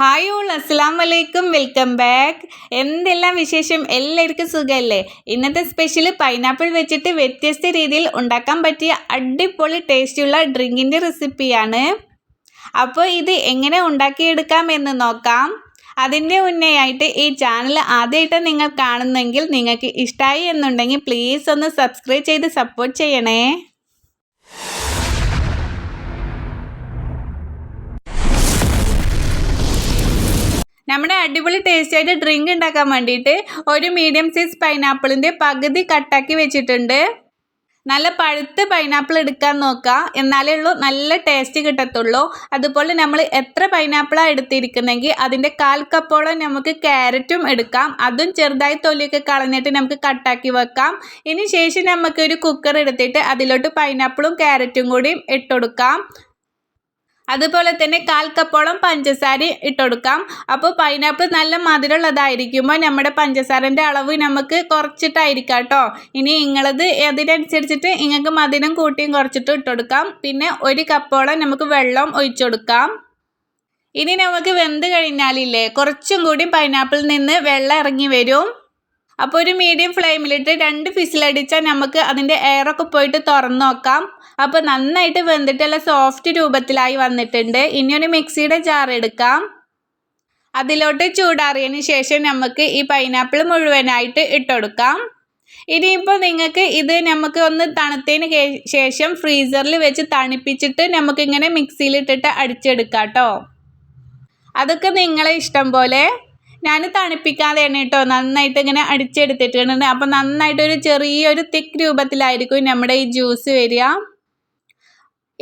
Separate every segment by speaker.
Speaker 1: Hi all അസ്സലാം വലൈക്കും welcome back. എന്തെല്ലാം വിശേഷം? എല്ലാവർക്കും സുഖമല്ലേ? ഇന്നത്തെ സ്പെഷ്യൽ പൈനാപ്പിൾ വെച്ചിട്ട് വ്യത്യസ്ത രീതിയിൽ ഉണ്ടാക്കാൻ പറ്റിയ അടിപൊളി ടേസ്റ്റുള്ള ഡ്രിങ്കിൻ്റെ റെസിപ്പിയാണ്. അപ്പോൾ ഇത് എങ്ങനെ ഉണ്ടാക്കിയെടുക്കാം എന്ന് നോക്കാം. അതിൻ്റെ മുന്നേയായിട്ട് ഈ ചാനൽ ആദ്യമായിട്ട് നിങ്ങൾ കാണുന്നെങ്കിൽ നിങ്ങൾക്ക് ഇഷ്ടമായി എന്നുണ്ടെങ്കിൽ പ്ലീസ് ഒന്ന് സബ്സ്ക്രൈബ് ചെയ്ത് സപ്പോർട്ട് ചെയ്യണേ. നമ്മുടെ അടിപൊളി ടേസ്റ്റായിട്ട് ഡ്രിങ്ക് ഉണ്ടാക്കാൻ വേണ്ടിയിട്ട് ഒരു മീഡിയം സൈസ് പൈനാപ്പിളിൻ്റെ പകുതി കട്ടാക്കി വെച്ചിട്ടുണ്ട്. നല്ല പഴുത്ത പൈനാപ്പിൾ എടുക്കാൻ നോക്കുക, എന്നാലേ ഉള്ളൂ നല്ല ടേസ്റ്റ് കിട്ടത്തുള്ളൂ. അതുപോലെ നമ്മൾ എത്ര പൈനാപ്പിളാണ് എടുത്തിരിക്കുന്നെങ്കിൽ അതിൻ്റെ 1/4 കപ്പോളം നമുക്ക് ക്യാരറ്റും എടുക്കാം. അതും ചെറുതായി തൊലിയൊക്കെ കളഞ്ഞിട്ട് നമുക്ക് കട്ടാക്കി വെക്കാം. ഇനി ശേഷം നമുക്കൊരു കുക്കർ എടുത്തിട്ട് അതിലോട്ട് പൈനാപ്പിളും ക്യാരറ്റും കൂടി ഇട്ടുകൊടുക്കാം. അതുപോലെ തന്നെ 1/4 കപ്പോളം പഞ്ചസാര ഇട്ടുകൊടുക്കാം. അപ്പോൾ പൈനാപ്പിൾ നല്ല മധുരമുള്ളതായിരിക്കുമ്പോൾ നമ്മുടെ പഞ്ചസാരൻ്റെ അളവ് നമുക്ക് കുറച്ചിട്ടായിരിക്കാം കേട്ടോ. ഇനി നിങ്ങളത് അതിനനുസരിച്ചിട്ട് നിങ്ങൾക്ക് മധുരം കൂട്ടിയും കുറച്ചിട്ടും ഇട്ടുകൊടുക്കാം. പിന്നെ 1 കപ്പോളം നമുക്ക് വെള്ളം ഒഴിച്ചു കൊടുക്കാം. ഇനി നമുക്ക് വെന്ത് കഴിഞ്ഞാലില്ലേ കുറച്ചും കൂടി പൈനാപ്പിളിൽ നിന്ന് വെള്ളം ഇറങ്ങി വരും. അപ്പോൾ ഒരു മീഡിയം ഫ്ലെയിമിലിട്ട് 2 വിസിലടിച്ചാൽ നമുക്ക് അതിൻ്റെ എയറൊക്കെ പോയിട്ട് തുറന്ന് നോക്കാം. അപ്പോൾ നന്നായിട്ട് വെന്തിട്ട് നല്ല സോഫ്റ്റ് രൂപത്തിലായി വന്നിട്ടുണ്ട്. ഇനി ഒരു മിക്സിയുടെ ജാർ എടുക്കാം. അതിലോട്ട് ചൂടാറിയതിന് ശേഷം നമുക്ക് ഈ പൈനാപ്പിൾ മുഴുവനായിട്ട് ഇട്ടുകൊടുക്കാം. ഇനിയിപ്പോൾ നിങ്ങൾക്ക് ഇത് നമുക്ക് ഒന്ന് തണുത്തതിന് ശേഷം ഫ്രീസറിൽ വെച്ച് തണുപ്പിച്ചിട്ട് നമുക്കിങ്ങനെ മിക്സിയിലിട്ടിട്ട് അടിച്ചെടുക്കാം കേട്ടോ. അതൊക്കെ നിങ്ങളെ ഇഷ്ടം പോലെ. ഞാൻ തണുപ്പിക്കാതെയാണ് കേട്ടോ നന്നായിട്ട് ഇങ്ങനെ അടിച്ചെടുത്തിട്ടുണ്ട്. അപ്പോൾ നന്നായിട്ടൊരു ചെറിയൊരു തിക്ക് രൂപത്തിലായിരിക്കും നമ്മുടെ ഈ ജ്യൂസ് വരിക.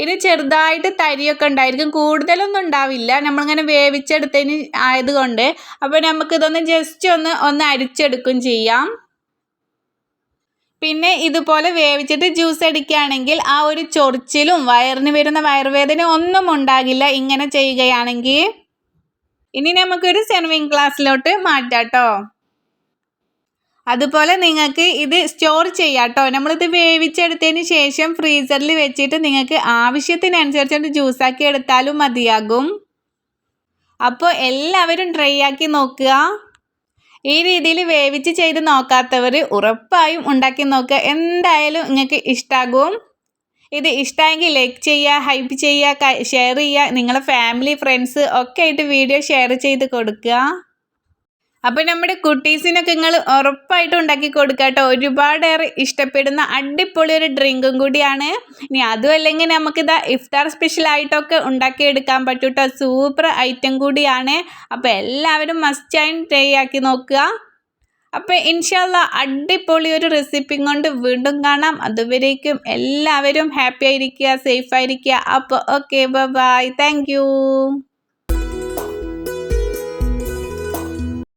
Speaker 1: ഇത് ചെറുതായിട്ട് തരിയൊക്കെ ഉണ്ടായിരിക്കും, കൂടുതലൊന്നും ഉണ്ടാവില്ല. നമ്മളിങ്ങനെ വേവിച്ചെടുത്തതിന് ആയതുകൊണ്ട്. അപ്പോൾ നമുക്കിതൊന്ന് ജസ്റ്റ് ഒന്ന് അരിച്ചെടുക്കും ചെയ്യാം. പിന്നെ ഇതുപോലെ വേവിച്ചിട്ട് ജ്യൂസ് അടിക്കുകയാണെങ്കിൽ ആ ഒരു ചൊറിച്ചിലും വയറിന് വരുന്ന വയറുവേദന ഒന്നും ഉണ്ടാകില്ല ഇങ്ങനെ ചെയ്യുകയാണെങ്കിൽ. ഇനി നമുക്കൊരു സെർവിങ് ഗ്ലാസ്സിലോട്ട് മാറ്റാം കേട്ടോ. അതുപോലെ നിങ്ങൾക്ക് ഇത് സ്റ്റോർ ചെയ്യാം കേട്ടോ. നമ്മളിത് വേവിച്ചെടുത്തതിന് ശേഷം ഫ്രീസറിൽ വെച്ചിട്ട് നിങ്ങൾക്ക് ആവശ്യത്തിനനുസരിച്ചിട്ട് ജ്യൂസാക്കി എടുത്താലും മതിയാകും. അപ്പോൾ എല്ലാവരും ട്രൈ ആക്കി നോക്കുക. ഈ രീതിയിൽ വേവിച്ച് ചെയ്ത് നോക്കാത്തവർ ഉറപ്പായും ഉണ്ടാക്കി നോക്കുക. എന്തായാലും നിങ്ങൾക്ക് ഇഷ്ടമാകും. ഇത് ഇഷ്ടമെങ്കിൽ ലൈക്ക് ചെയ്യുക, ഹൈപ്പ് ചെയ്യുക, ഷെയർ ചെയ്യുക. നിങ്ങളുടെ ഫാമിലി ഫ്രണ്ട്സ് ഒക്കെ ആയിട്ട് വീഡിയോ ഷെയർ ചെയ്ത് കൊടുക്കുക. അപ്പോൾ നമ്മുടെ കുട്ടീസിനൊക്കെ നിങ്ങൾ ഉറപ്പായിട്ട് ഉണ്ടാക്കി കൊടുക്കുക കേട്ടോ. ഒരുപാടേറെ ഇഷ്ടപ്പെടുന്ന അടിപൊളി ഒരു ഡ്രിങ്കും കൂടിയാണ്. ഇനി അതും അല്ലെങ്കിൽ നമുക്കിതാ ഇഫ്താർ സ്പെഷ്യലായിട്ടൊക്കെ ഉണ്ടാക്കിയെടുക്കാൻ പറ്റും കേട്ടോ. സൂപ്പർ ഐറ്റം കൂടിയാണ്. അപ്പോൾ എല്ലാവരും മസ്റ്റായും ട്രൈ ആക്കി നോക്കുക. അപ്പോൾ ഇൻഷാല്ലാ അടിപൊളി ഒരു റെസിപ്പി കൊണ്ട് വീണ്ടും കാണാം. അതുവരേക്കും എല്ലാവരും ഹാപ്പി ആയിരിക്കുക, സേഫ് ആയിരിക്കുക. അപ്പോൾ ഓക്കെ, ബൈ, താങ്ക് യു.